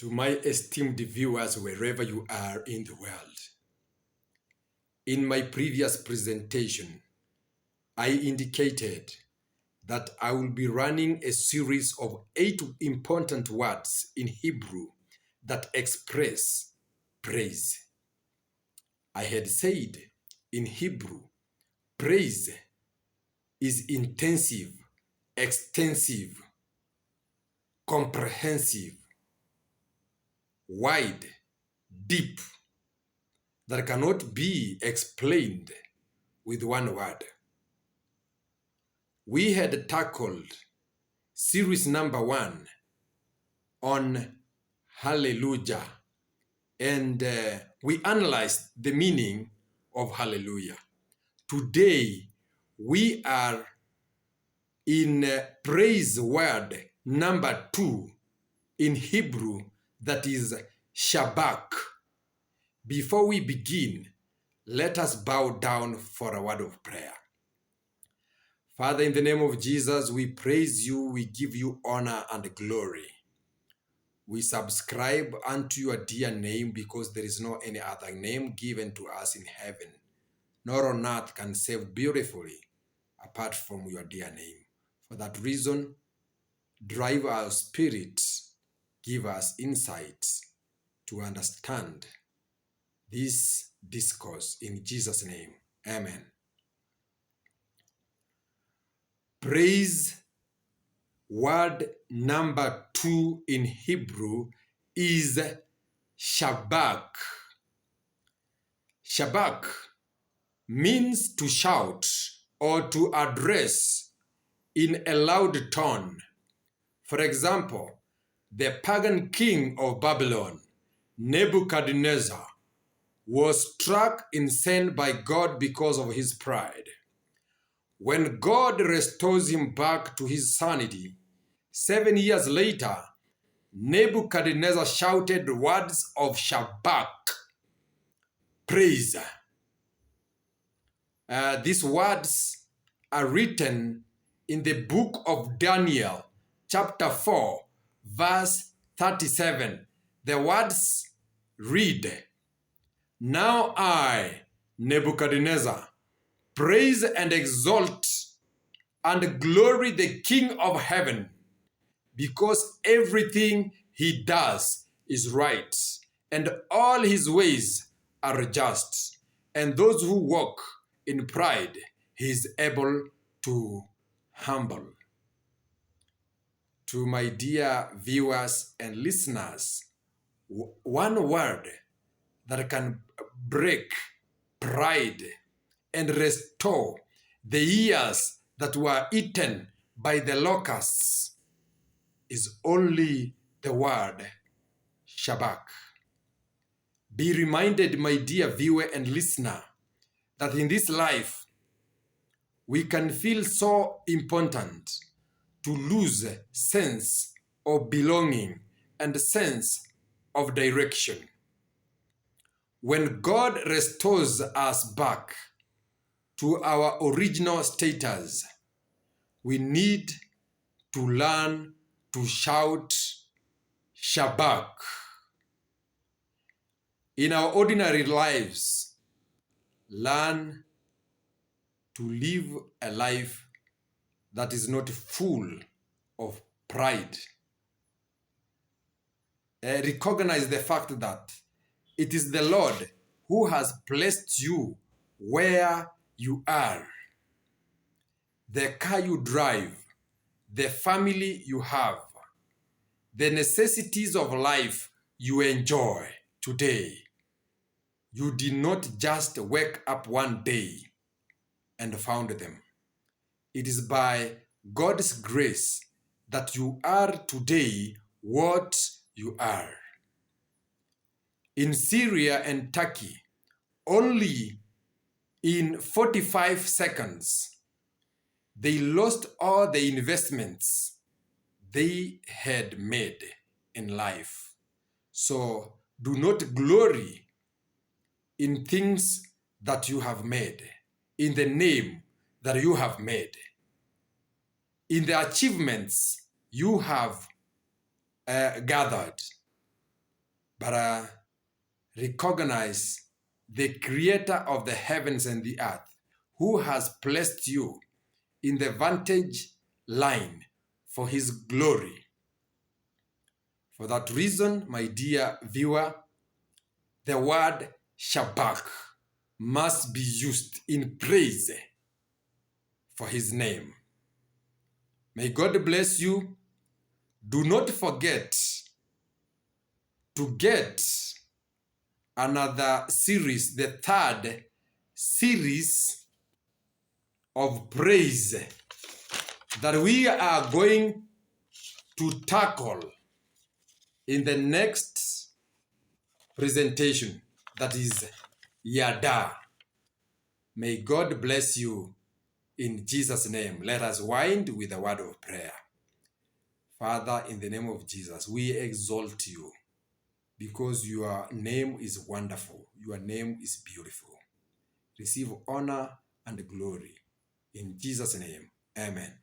To my esteemed viewers wherever you are in the world. In my previous presentation, I indicated that I will be running a series of 8 important words in Hebrew that express praise. I had said in Hebrew, praise is intensive, extensive, comprehensive, wide, deep, that cannot be explained with one word. We had tackled series number 1 on hallelujah, and we analyzed the meaning of hallelujah. Today, we are in praise word number 2 in Hebrew, that is Shabach. Before we begin, let us bow down for a word of prayer. Father, in the name of Jesus, we praise you, we give you honor and glory. We subscribe unto your dear name because there is no any other name given to us in heaven, nor on earth can save beautifully apart from your dear name. For that reason, drive our spirits, give us insights to understand this discourse in Jesus' name. Amen. Praise word number 2 in Hebrew is Shabach. Shabach means to shout or to address in a loud tone. For example, the pagan king of Babylon, Nebuchadnezzar, was struck insane by God because of his pride. When God restores him back to his sanity, 7 years later, Nebuchadnezzar shouted words of Shabach, praise. These words are written in the book of Daniel, chapter 4, verse 37. The words read, "Now I, Nebuchadnezzar, praise and exalt and glory the King of heaven, because everything he does is right, and all his ways are just, and those who walk in pride he is able to humble." To my dear viewers and listeners, one word that can break pride and restore the years that were eaten by the locusts is only the word Shabach. Be reminded, my dear viewer and listener, that in this life, we can feel so important to lose sense of belonging and sense of direction. When God restores us back to our original status, we need to learn to shout Shabach. In our ordinary lives, learn to live a life that is not full of pride. Recognize the fact that it is the Lord who has placed you where you are. The car you drive, the family you have, the necessities of life you enjoy today. You did not just wake up one day and found them. It is by God's grace that you are today what you are. In Syria and Turkey, only in 45 seconds, they lost all the investments they had made in life. So do not glory in things that you have made, in the name that you have made, in the achievements you have gathered. but recognize the creator of the heavens and the earth, who has placed you in the vantage line for his glory. For that reason, my dear viewer, the word Shabach must be used in praise for his name. May God bless you. Do not forget to get another series, the third series of praise that we are going to tackle in the next presentation, that is Yada. May God bless you in Jesus' name. Let us wind with a word of prayer. Father, in the name of Jesus, we exalt you because your name is wonderful. Your name is beautiful. Receive honor and glory. In Jesus' name, amen.